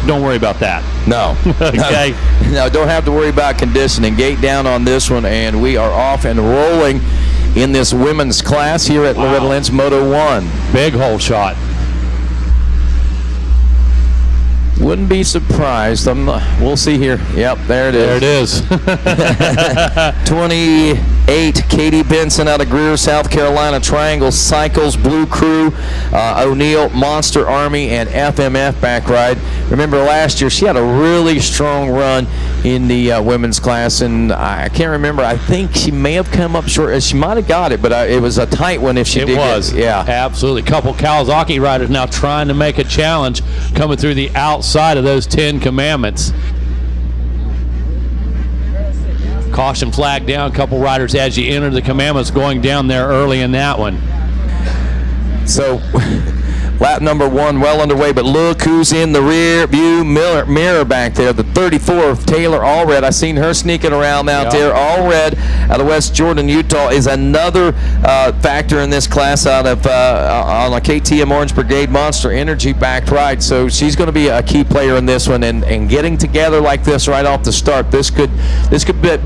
don't worry about that. No. Okay. No, don't have to worry about conditioning. Gate down on this one, and we are off and rolling in this women's class here at Loretta Lynn's Moto 1. Big hole shot. Wouldn't be surprised. We'll see here. Yep, there it is. There it is. 28, Katie Benson out of Greer, South Carolina. Triangle Cycles, Blue Crew, O'Neill, Monster Army, and FMF back ride. Remember last year, she had a really strong run in the women's class, and I can't remember. I think she may have come up short. She might have got it, but it was a tight one if she did. It was. Yeah. Absolutely. Couple Kawasaki riders now trying to make a challenge coming through the outside of those 10 commandments. Caution flag down. Couple riders as you enter the commandments going down there early in that one. So lap number 1 well underway, but look who's in the rear view mirror back there. The 34 of Taylor Allred. I seen her sneaking around out there. Allred out of West Jordan, Utah is another factor in this class out of on a KTM Orange Brigade Monster Energy backed ride. So she's going to be a key player in this one, and getting together like this right off the start, this could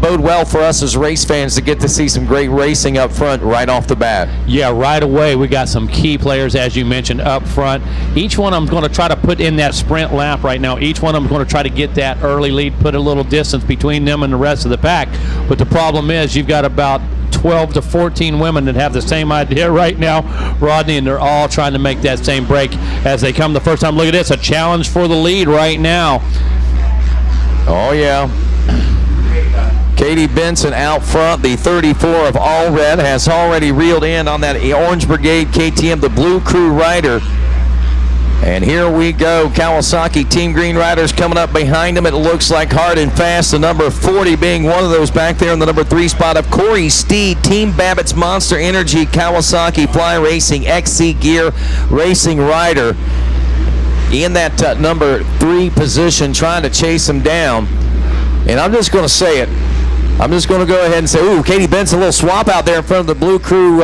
bode well for us as race fans to get to see some great racing up front right off the bat. Yeah, right away we got some key players, as you mentioned, up front. Each one I'm going to try to put in that sprint lap right now. Each one I'm going to try to get that early lead, put a little distance between them and the rest of the pack. But the problem is you've got about 12 to 14 women that have the same idea right now, Rodney, and they're all trying to make that same break as they come the first time. Look at this, a challenge for the lead right now. Oh, yeah. Katie Benson out front. The 34 of Allred has already reeled in on that Orange Brigade KTM, the Blue Crew rider. And here we go. Kawasaki Team Green riders coming up behind them. It looks like hard and fast. The number 40 being one of those back there in the number 3 spot of Corey Steed, Team Babbitt's Monster Energy Kawasaki Fly Racing XC Gear Racing rider in that number 3 position, trying to chase him down. And I'm just going to say it. I'm just going to go ahead and say, ooh, Katie Benson, a little swap out there in front of the Blue Crew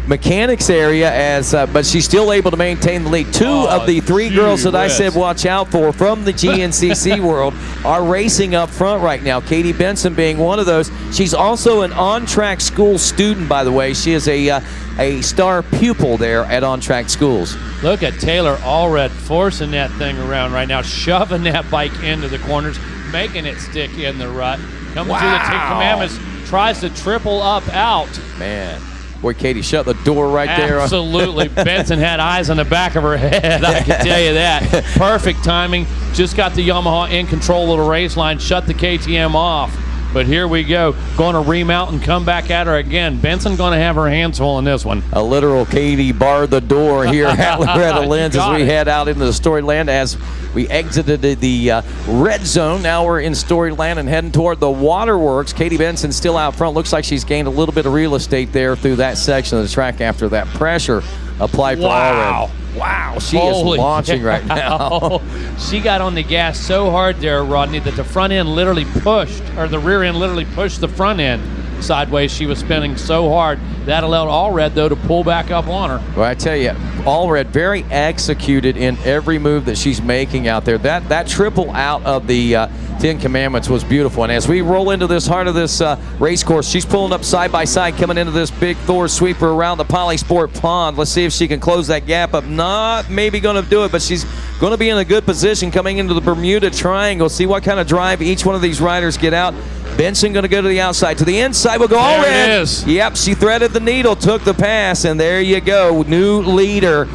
mechanics area, but she's still able to maintain the lead. Two of the 3 girls that I said watch out for from the GNCC world are racing up front right now. Katie Benson being one of those. She's also an on-track school student, by the way. She is a star pupil there at on-track schools. Look at Taylor Allred forcing that thing around right now, shoving that bike into the corners, making it stick in the rut. Coming through the 10 commandments, tries to triple up out. Man. Boy, Katie shut the door right there. Absolutely. Benson had eyes on the back of her head, I can tell you that. Perfect timing. Just got the Yamaha in control of the race line, shut the KTM off. But here we go. Going to remount and come back at her again. Benson going to have her hands full in this one. A literal Katie barred the door here at Loretta Lynn's as we head out into the Storyland as we exited the red zone. Now we're in Storyland and heading toward the waterworks. Katie Benson still out front. Looks like she's gained a little bit of real estate there through that section of the track after that pressure applied for Allred. Wow, she is launching right now. She got on the gas so hard there, Rodney, that the front end literally pushed, or the rear end literally pushed the front end sideways. She was spinning so hard. That allowed Allred, though, to pull back up on her. Well, I tell you, Allred very executed in every move that she's making out there. That triple out of the 10 Commandments was beautiful. And as we roll into this heart of this race course, she's pulling up side by side, coming into this big Thor sweeper around the Polysport pond. Let's see if she can close that gap up. Not maybe going to do it, but she's going to be in a good position coming into the Bermuda Triangle. See what kind of drive each one of these riders get out. Benson going to go to the outside. To the inside will go Allred. There it is. Yep, she threaded the needle, took the pass, and there you go. New leader,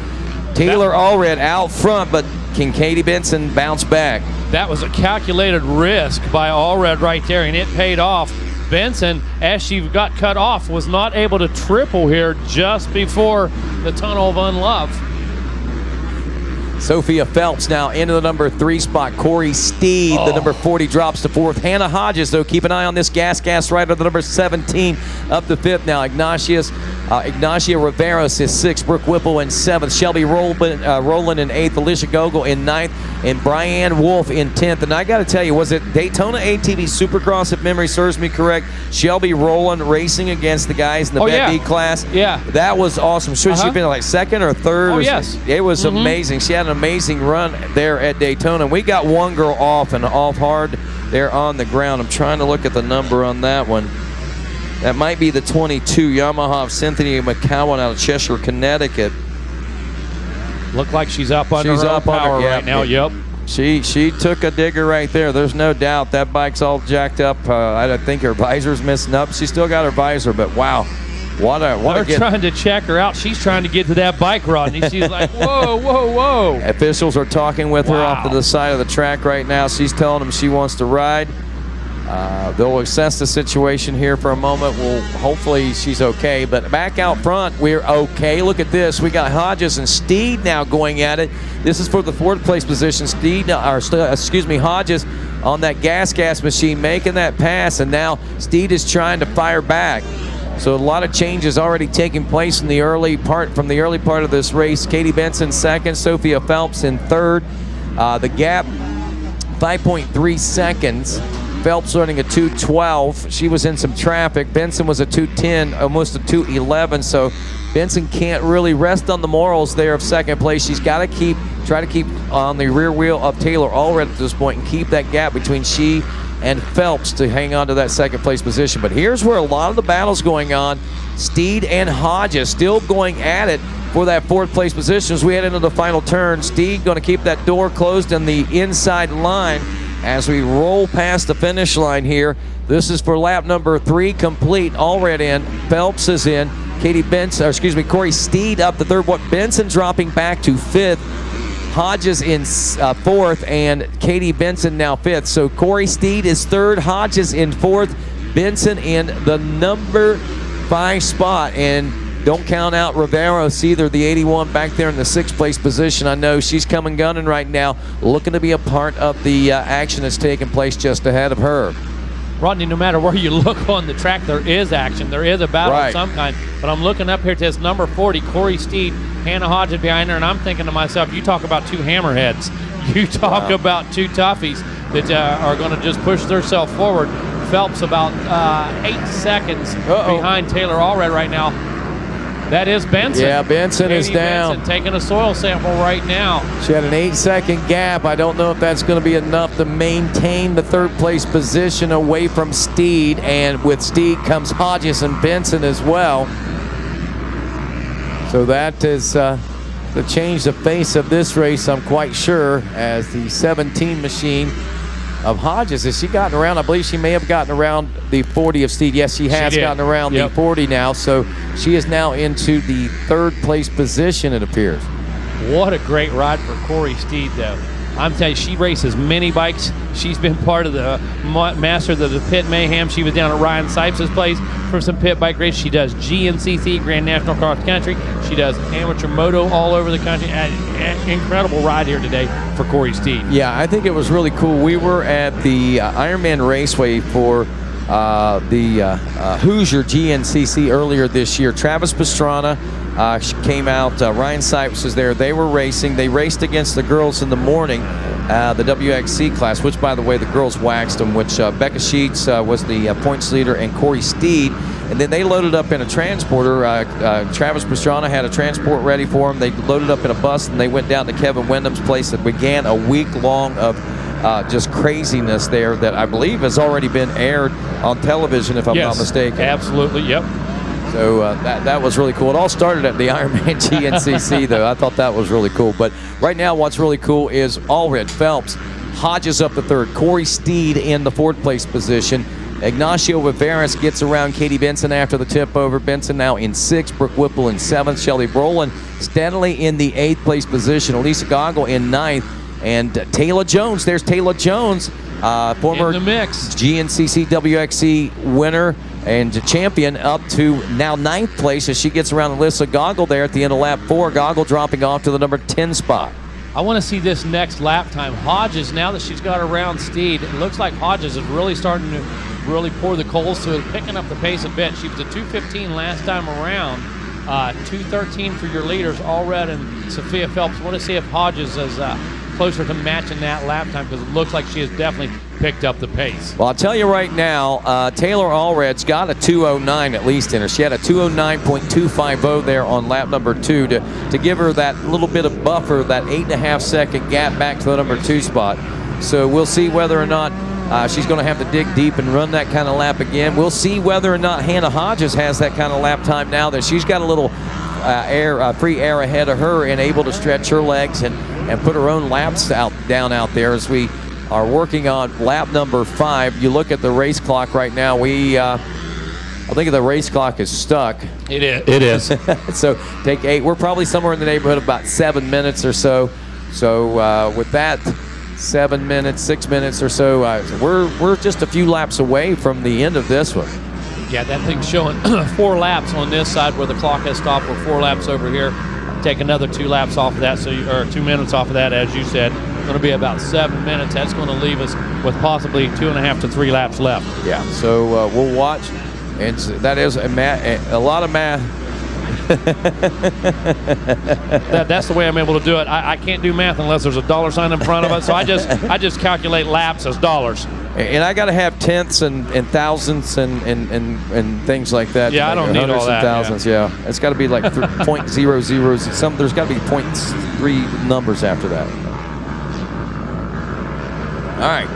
Taylor Allred out front, but can Katie Benson bounce back? That was a calculated risk by Allred right there, and it paid off. Benson, as she got cut off, was not able to triple here just before the Tunnel of Unlove. Sophia Phelps now into the number 3 spot. Corey Steed, the number 40, drops to 4th. Hannah Hodges, though, keep an eye on this gas rider, the number 17, up to 5th now. Ignatius Ignacio Riveros is 6th. Brooke Whipple in 7th. Shelby Rowland in 8th. Alicia Gogol in 9th. And Brianne Wolf in 10th. And I got to tell you, was it Daytona ATV Supercross, if memory serves me correct? Shelby Rowland racing against the guys in the Bet B class. Yeah. That was awesome. Should she have been like 2nd or 3rd? Oh, yes. It was amazing. She had an amazing run there at Daytona. We got one girl off and off hard there on the ground. I'm trying to look at the number on that one. That might be the 22, Yamaha of Cynthia McCowan out of Cheshire, Connecticut. Look like she's up under her own power right now. Yep. She took a digger right there. There's no doubt that bike's all jacked up. I think her visor's missing up. She still got her visor, but wow. They're trying to check her out. She's trying to get to that bike, Rodney. She's like, whoa, whoa, whoa. Officials are talking with her off to the side of the track right now. She's telling them she wants to ride. They'll assess the situation here for a moment. Well, hopefully she's okay. But back out front, we're okay. Look at this. We got Hodges and Steed now going at it. This is for the 4th place position. Hodges on that gas machine making that pass, and now Steed is trying to fire back. So a lot of changes already taking place in the early part of this race. Katie Benson 2nd, Sophia Phelps in 3rd. The gap 5.3 seconds. Phelps running a 2:12. She was in some traffic. Benson was a 2:10, almost a 2:11. So Benson can't really rest on the laurels there of 2nd place. She's got to try to keep on the rear wheel of Taylor Allred at this point and keep that gap between she and Phelps to hang on to that 2nd place position. But here's where a lot of the battle's going on. Steed and Hodges still going at it for that 4th place position as we head into the final turn. Steed going to keep that door closed in the inside line as we roll past the finish line here. This is for lap number 3 complete. Allred in, Phelps is in, Corey Steed up to 3rd. Benson dropping back to 5th. Hodges in 4th, and Katie Benson now 5th. So Corey Steed is 3rd, Hodges in 4th, Benson in the number 5 spot. And don't count out Riveros either, the 81 back there in the 6th place position. I know she's coming gunning right now, looking to be a part of the action that's taking place just ahead of her. Rodney, no matter where you look on the track, there is action. There is a battle of some kind. But I'm looking up here to this number 40, Corey Steed, Hannah Hodges behind her, and I'm thinking to myself, you talk about 2 hammerheads. You talk about 2 toughies that are going to just push themselves forward. Phelps about 8 seconds behind Taylor Allred right now. That is Benson. Yeah, Benson is down. Benson taking a soil sample right now. She had an 8-second gap. I don't know if that's going to be enough to maintain the 3rd place position away from Steed. And with Steed comes Hodges and Benson as well. So that is to change the face of this race, I'm quite sure, as the 17 machine of Hodges. Has she gotten around? I believe she may have gotten around the 40 of Steed. Yes, she has gotten around the 40 now. So she is now into the 3rd place position, it appears. What a great ride for Corey Steed, though. I'm telling you, she races many bikes. She's been part of the master of the Pit Mayhem. She was down at Ryan Sipes' place for some pit bike races. She does GNCC, Grand National Cross Country. She does amateur moto all over the country. Incredible ride here today for Corey Steed. Yeah, I think it was really cool. We were at the Ironman Raceway for the Hoosier GNCC earlier this year. Travis Pastrana came out. Ryan Sipes was there. They were racing. They raced against the girls in the morning, the WXC class, which, by the way, the girls waxed them, which Becca Sheets was the points leader and Corey Steed. And then they loaded up in a transporter. Travis Pastrana had a transport ready for them. They loaded up in a bus, and they went down to Kevin Wyndham's place. That began a week long of just craziness there that I believe has already been aired on television, if I'm not mistaken. Absolutely, yep. So that was really cool. It all started at the Ironman GNCC, though. I thought that was really cool. But right now, what's really cool is Allred, Phelps, Hodges up the 3rd, Corey Steed in the 4th place position. Ignacio Riveros gets around Katie Benson after the tip over. Benson now in 6th, Brooke Whipple in 7th, Shelby Rowland steadily in the 8th place position, Elisa Gogol in 9th, and Taylor Jones. There's Taylor Jones, former in the mix. GNCC WXC winner and champion, up to now 9th place as she gets around Elisa Gogol there at the end of lap 4. Gogol dropping off to the number 10 spot. I want to see this next lap time. Hodges, now that she's got around Steed, it looks like Hodges is really starting to really pour the coals to it, picking up the pace a bit. She was a 2:15 last time around. 2:13 for your leaders, Allred and Sophia Phelps. I want to see if Hodges is closer to matching that lap time, because it looks like she has definitely picked up the pace. Well, I'll tell you right now, Taylor Allred's got a 2:09 at least in her. She had a 2:09.250 there on lap number 2 to give her that little bit of buffer, that 8.5 second gap back to the number 2 spot. So we'll see whether or not she's going to have to dig deep and run that kind of lap again. We'll see whether or not Hannah Hodges has that kind of lap time now that she's got a little free air ahead of her and able to stretch her legs and put her own laps down out there as we are working on lap number 5. You look at the race clock right now. I think the race clock is stuck. It is. So take 8. We're probably somewhere in the neighborhood of about 7 minutes or so. So with that, 7 minutes, 6 minutes or so, we're just a few laps away from the end of this one. Yeah, that thing's showing 4 laps on this side where the clock has stopped. We're 4 laps over here. Take another 2 laps off of that, or 2 minutes off of that, as you said. Going to be about 7 minutes. That's going to leave us with possibly 2.5 to 3 laps left. Yeah, so we'll watch. And that is a lot of math. That's the way I'm able to do it. I can't do math unless there's a dollar sign in front of it, so I just calculate laps as dollars. And I got to have tenths and thousandths and things like that. Yeah, I don't need all that. Thousands, yeah. It's got to be like 0.00. There's got to be 0.3 numbers after that. All right,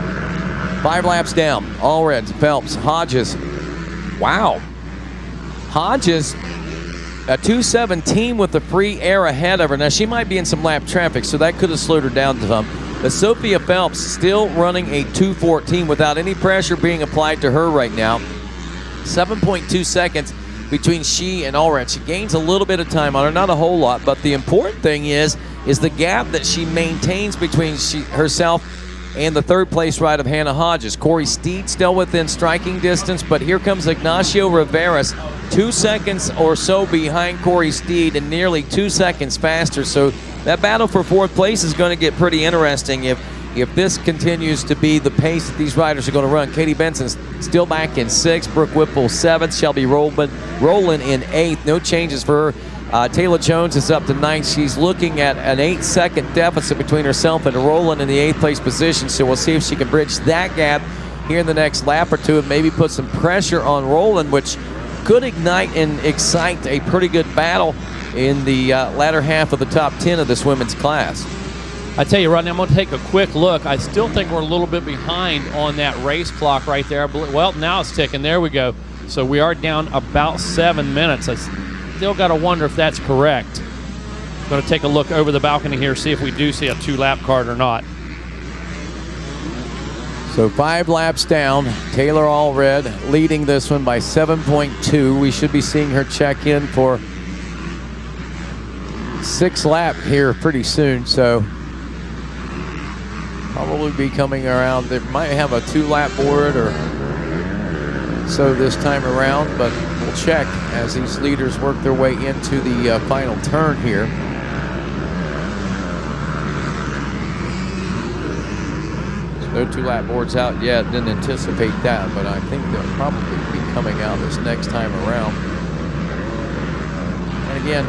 5 laps down. Allred, Phelps, Hodges. Wow. Hodges, a 2:17 with the free air ahead of her. Now, she might be in some lap traffic, so that could have slowed her down some. But Sophia Phelps still running a 2:14 without any pressure being applied to her right now. 7.2 seconds between she and Allred. She gains a little bit of time on her, not a whole lot, but the important thing is the gap that she maintains between herself and the 3rd place ride of Hannah Hodges. Corey Steed still within striking distance, but here comes Ignacio Rivera's 2 seconds or so behind Corey Steed and nearly 2 seconds faster. So that battle for 4th place is going to get pretty interesting if this continues to be the pace that these riders are going to run. Katie Benson's still back in 6th, Brooke Whipple 7th, Shelby Rowland in 8th. No changes for her. Taylor Jones is up to 9th. She's looking at an 8-second deficit between herself and Rowland in the 8th place position, so we'll see if she can bridge that gap here in the next lap or two and maybe put some pressure on Rowland, which could ignite and excite a pretty good battle in the latter half of the top 10 of this women's class. I tell you right now, I'm going to take a quick look. I still think we're a little bit behind on that race clock right there. Well, now it's ticking. There we go. So we are down about 7 minutes. I still got to wonder if that's correct. I'm going to take a look over the balcony here, see if we do see a 2-lap card or not. So 5 laps down. Taylor Allred leading this one by 7.2. We should be seeing her check in for 6th lap here pretty soon. So probably be coming around. They might have a 2-lap board or so this time around, but we'll check as these leaders work their way into the final turn here. No 2-lap boards out yet. Didn't anticipate that, but I think they'll probably be coming out this next time around. And again,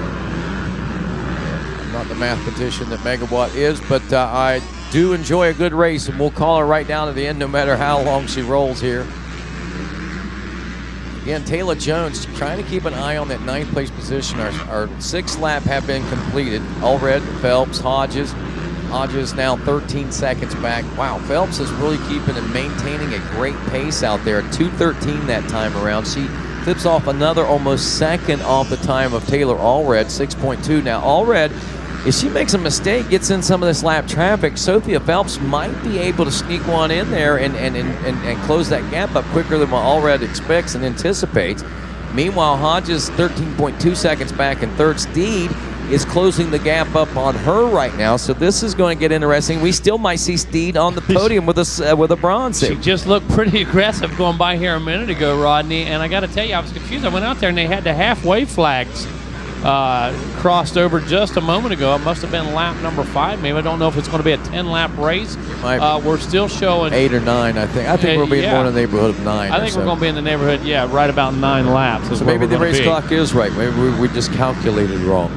I'm not the mathematician that Megawatt is, but I do enjoy a good race, and we'll call her right down to the end no matter how long she rolls here. Again, Taylor Jones trying to keep an eye on that 9th place position. Our 6th lap have been completed. Allred, Phelps, Hodges. Hodges now 13 seconds back. Wow, Phelps is really keeping and maintaining a great pace out there. 2:13 that time around. She flips off another almost second off the time of Taylor Allred, 6.2. Now Allred, if she makes a mistake, gets in some of this lap traffic, Sophia Phelps might be able to sneak one in there and close that gap up quicker than what Allred expects and anticipates. Meanwhile, Hodges 13.2 seconds back in 3rd. Steed is closing the gap up on her right now, so this is going to get interesting. We still might see Steed on the podium with a bronze. She just looked pretty aggressive going by here a minute ago, Rodney, and I got to tell you, I was confused. I went out there and they had the halfway flags crossed over just a moment ago. It must have been lap number 5. Maybe I don't know if it's going to be a 10-lap race. We're still showing 8 or 9. I think we'll be more in the neighborhood of 9. I think we're going to be in the neighborhood, right about 9 laps. So maybe the race clock is right. Maybe we just calculated wrong.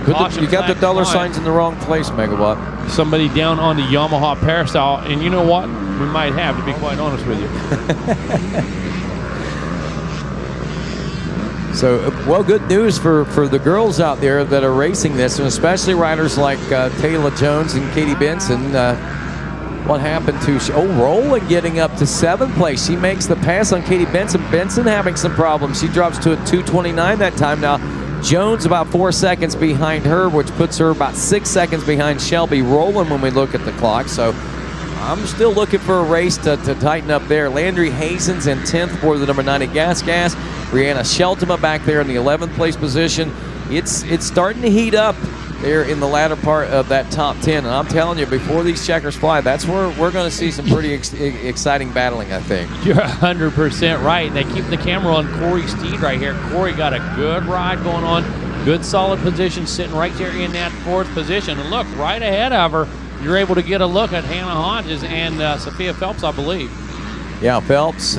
You got the dollar signs in the wrong place, Megawatt. Somebody down on the Yamaha Peristyle, and you know what? We might have, to be quite honest with you. So, well, good news for the girls out there that are racing this, and especially riders like Taylor Jones and Katie Benson. What happened to Rowland getting up to 7th place? She makes the pass on Katie Benson. Benson having some problems. She drops to a 2:29 that time now. Jones about 4 seconds behind her, which puts her about 6 seconds behind Shelby Rowland when we look at the clock. So I'm still looking for a race to tighten up there. Landry Hazen's in 10th for the number 90 Gas. Brianna Sheltima back there in the 11th place position. It's starting to heat up there in the latter part of that top 10. And I'm telling you, before these checkers fly, that's where we're going to see some pretty exciting battling, I think. You're 100% right. They keep the camera on Corey Steed right here. Corey got a good ride going on. Good solid position, sitting right there in that 4th position. And look, right ahead of her, you're able to get a look at Hannah Hodges and Sophia Phelps, I believe. Yeah, Phelps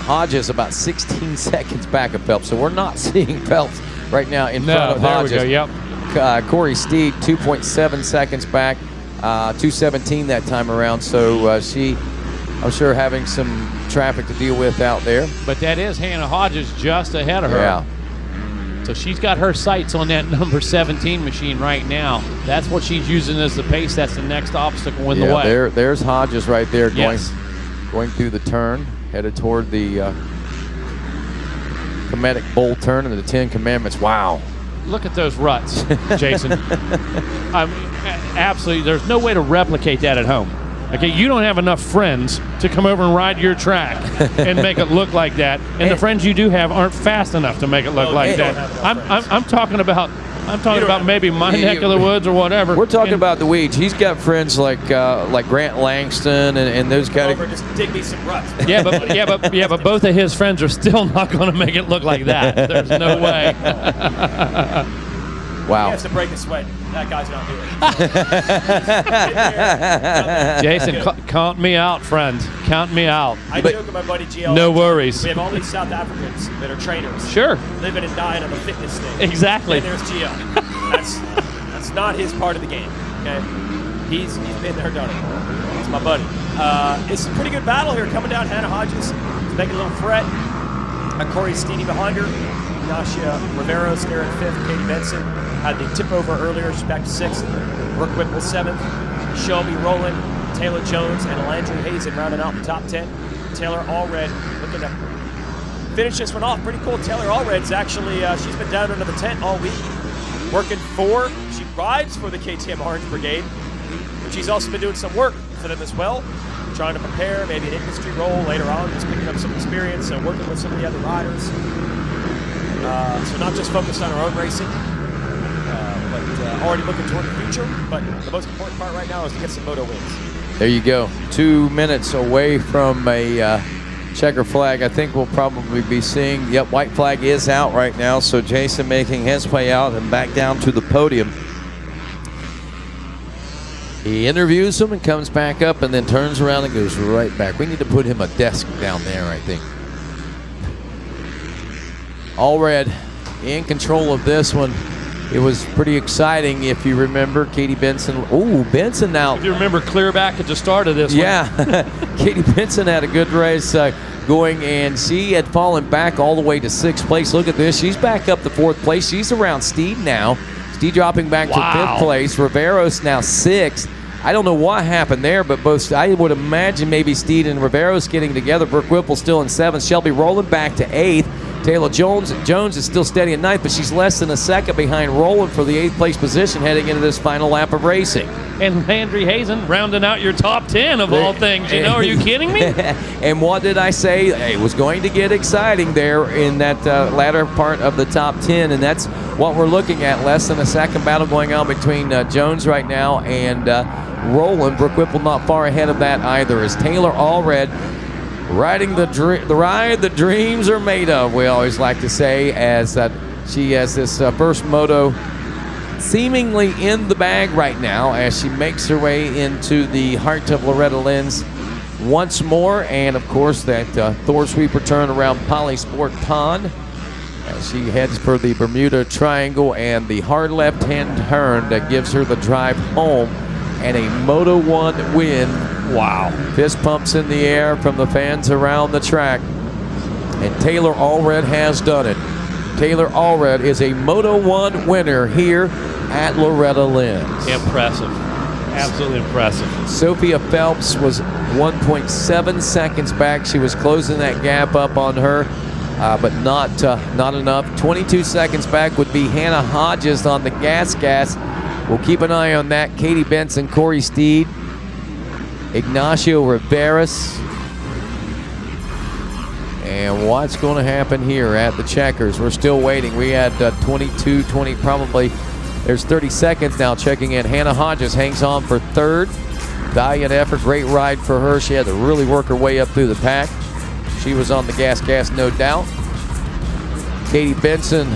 Hodges about 16 seconds back of Phelps. So we're not seeing Phelps right now in front of Hodges. There we go, yep. Corey Steed, 2.7 seconds back, 2:17 that time around. So I'm sure, having some traffic to deal with out there. But that is Hannah Hodges just ahead of her. Yeah. So she's got her sights on that number 17 machine right now. That's what she's using as the pace. That's the next obstacle in the way. There's Hodges right there going through the turn, headed toward the Cometic Bowl turn and the 10 Commandments. Wow. Look at those ruts, Jason. I mean, absolutely, there's no way to replicate that at home. Okay, you don't have enough friends to come over and ride your track and make it look like that. And the friends you do have aren't fast enough to make it look like that. I'm talking about maybe my neck of the woods or whatever. We're talking about the weeds. He's got friends like Grant Langston and those kind of. Just dig me some ruts. but both of his friends are still not going to make it look like that. There's no way. Wow. He has to break a sweat. That guy's not doing it. Jason, count me out, friend. Count me out. I joke with my buddy GL. No worries. We have all these South Africans that are trainers. Sure. Living and dying on the fitness thing. Exactly. And there's GL. That's not his part of the game. Okay. He's been there, done it. It's my buddy. It's a pretty good battle here coming down. Hannah Hodges is making a little threat. Corey Steedy behind her. Ignacia Riveros there in 5th. Katie Benson had the tip over earlier. She's back to 6th. Brooke Whipple 7th. Shelby Rowland, Taylor Jones, and Landry Hazen rounding out the top 10. Taylor Allred looking to finish this one off. Pretty cool. Taylor Allred's actually, she's been down under the tent all week. She rides for the KTM Orange Brigade. But she's also been doing some work for them as well. Trying to prepare maybe an industry role later on, just picking up some experience and working with some of the other riders. So not just focused on her own racing, but already looking toward the future. But the most important part right now is to get some Moto wins. There you go. 2 minutes away from a checker flag. I think we'll probably be seeing, white flag is out right now. So Jason making his way out and back down to the podium. He interviews him and comes back up and then turns around and goes right back. We need to put him a desk down there, I think. Allred in control of this one. It was pretty exciting, if you remember. Katie Benson. Oh, Benson now. If you remember clear back at the start of this one. Yeah. Katie Benson had a good race going, and she had fallen back all the way to 6th place. Look at this. She's back up to 4th place. She's around Steed now. Steed dropping back to 5th place. Riveros now 6th. I don't know what happened there, but I would imagine maybe Steed and Riveros getting together. Brooke Whipple still in 7th. Shelby Rowland back to 8th. Taylor Jones is still steady in 9th, but she's less than a second behind Rowland for the 8th place position heading into this final lap of racing. And Landry Hazen rounding out your top 10 of all things. Are you kidding me? And what did I say? It was going to get exciting there in that latter part of the top 10, and that's what we're looking at. Less than a second battle going on between Jones right now and Rowland. Brooke Whipple not far ahead of that either, as Taylor Allred riding the ride the dreams are made of, we always like to say, as she has this Burst Moto seemingly in the bag right now as she makes her way into the heart of Loretta Lynn's once more. And of course that Thor sweeper turn around Polysport Pond as she heads for the Bermuda Triangle, and the hard left-hand turn that gives her the drive home and a Moto 1 win. Wow. Fist pumps in the air from the fans around the track. And Taylor Allred has done it. Taylor Allred is a Moto 1 winner here at Loretta Lynn's. Impressive. Absolutely impressive. Sophia Phelps was 1.7 seconds back. She was closing that gap up on her, but not enough. 22 seconds back would be Hannah Hodges on the gas. We'll keep an eye on that. Katie Benson, Corey Steed, Ignacio Riveras. And what's going to happen here at the checkers? We're still waiting. We had 20, probably. There's 30 seconds now checking in. Hannah Hodges hangs on for third. Valiant effort, great ride for her. She had to really work her way up through the pack. She was on the gas, no doubt. Katie Benson,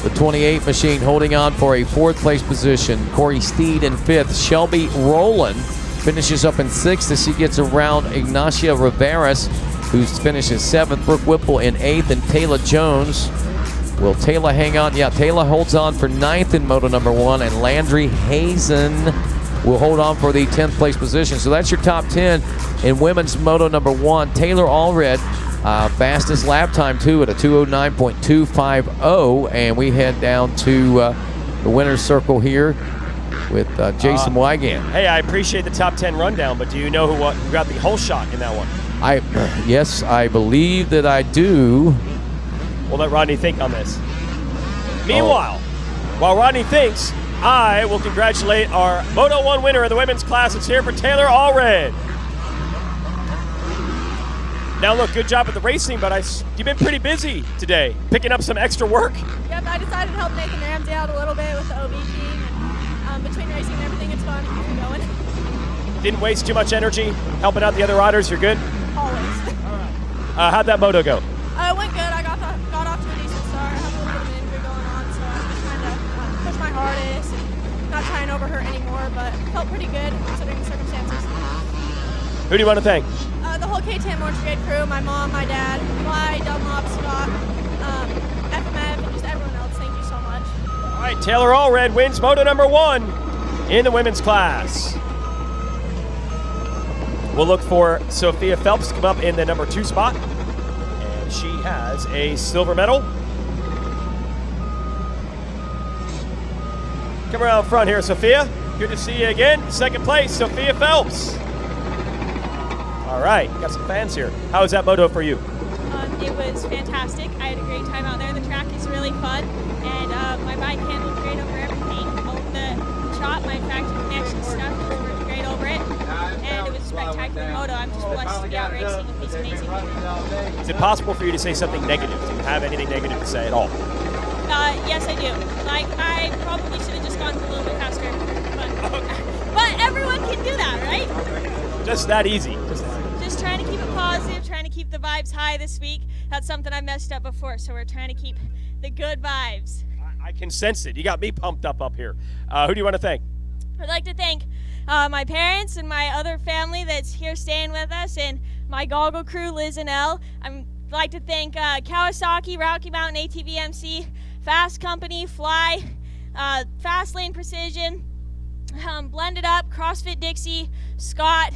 the 28 machine, holding on for a fourth place position. Corey Steed in fifth. Shelby Rowland finishes up in sixth as she gets around Ignacia Riveras, who finishes seventh. Brooke Whipple in eighth, and Taylor Jones. Will Taylor hang on? Yeah, Taylor holds on for ninth in Moto number 1, and Landry Hazen will hold on for the 10th place position. So that's your top 10 in women's Moto number 1. Taylor Allred, fastest lap time too at a 209.250, and we head down to the winner's circle here with Jason Wygant. Hey, I appreciate the top 10 rundown, but do you know who got the whole shot in that one? Yes, I believe that I do. We'll let Rodney think on this. Meanwhile, while Rodney thinks, I will congratulate our Moto 1 winner of the women's class. It's here for Taylor Allred. Now look, good job at the racing, but you've been pretty busy today, picking up some extra work. Yep, I decided to help Nathan Ramsey out a little bit with the OB team. And between racing and everything, it's fun to keep me going. Didn't waste too much energy helping out the other riders. You're good? Always. How'd that moto go? It went good. I got off to a decent start. I have a little bit of an injury going on, so I'm just trying to push my hardest and not try and overhurt anymore, but felt pretty good considering the circumstances. Who do you want to thank? The whole KTM Orange Brigade crew, my mom, my dad, Fly, Dunlop, Scott, FMF, and just everyone else. Thank you so much. All right, Taylor Allred wins Moto number 1 in the women's class. We'll look for Sophia Phelps to come up in the number 2 spot. And she has a silver medal. Come around front here, Sophia. Good to see you again. Second place, Sophia Phelps. All right, got some fans here. How was that moto for you? It was fantastic. I had a great time out there. The track is really fun, and my bike handled great over everything. Over the chop, my factory connection stuff worked great over it, and it was a spectacular moto. I'm just blessed to be out racing with these amazing people. Is it possible for you to say something negative? Do you have anything negative to say at all? Yes, I do. Like, I probably should have just gone a little bit faster, but everyone can do that, right? Just that easy. Just trying to keep it positive, trying to keep the vibes high this week. That's something I messed up before, so we're trying to keep the good vibes. I can sense it. You got me pumped up here. Who do you want to thank? I'd like to thank my parents and my other family that's here staying with us, and my goggle crew, Liz and Elle. I'd like to thank Kawasaki, Rocky Mountain, ATV MC, Fast Company, Fly, Fast Lane Precision, Blended Up, CrossFit Dixie, Scott,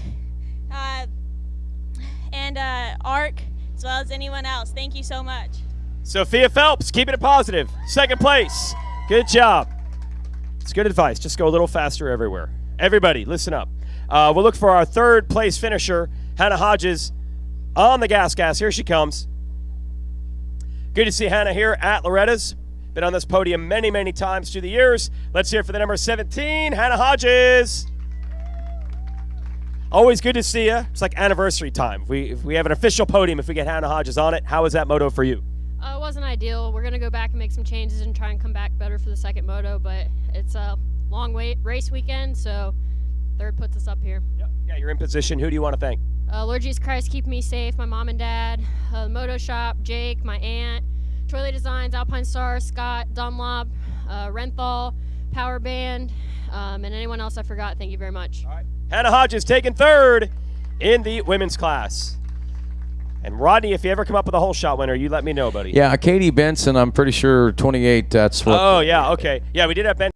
and ARC, as well as anyone else. Thank you so much. Sophia Phelps, keeping it positive. Second place. Good job. It's good advice. Just go a little faster everywhere. Everybody, listen up. We'll look for our third place finisher, Hannah Hodges, on the gas. Here she comes. Good to see Hannah here at Loretta's. Been on this podium many, many times through the years. Let's hear it for the number 17, Hannah Hodges. Always good to see you. It's like anniversary time. If we have an official podium, if we get Hannah Hodges on it, how was that moto for you? It wasn't ideal. We're going to go back and make some changes and try and come back better for the second moto, but it's a long race weekend, so third puts us up here. Yep. Yeah, you're in position. Who do you want to thank? Lord Jesus Christ, keep me safe, my mom and dad, Moto Shop, Jake, my aunt, Toilet Designs, Alpine Star, Scott, Dunlop, Renthal, Power Band, and anyone else I forgot. Thank you very much. All right. Hannah Hodges taking third in the women's class. And Rodney, if you ever come up with a whole shot winner, you let me know, buddy. Yeah, Katie Benson, I'm pretty sure 28, that's what. Oh, yeah, okay. Yeah, we did have Ben.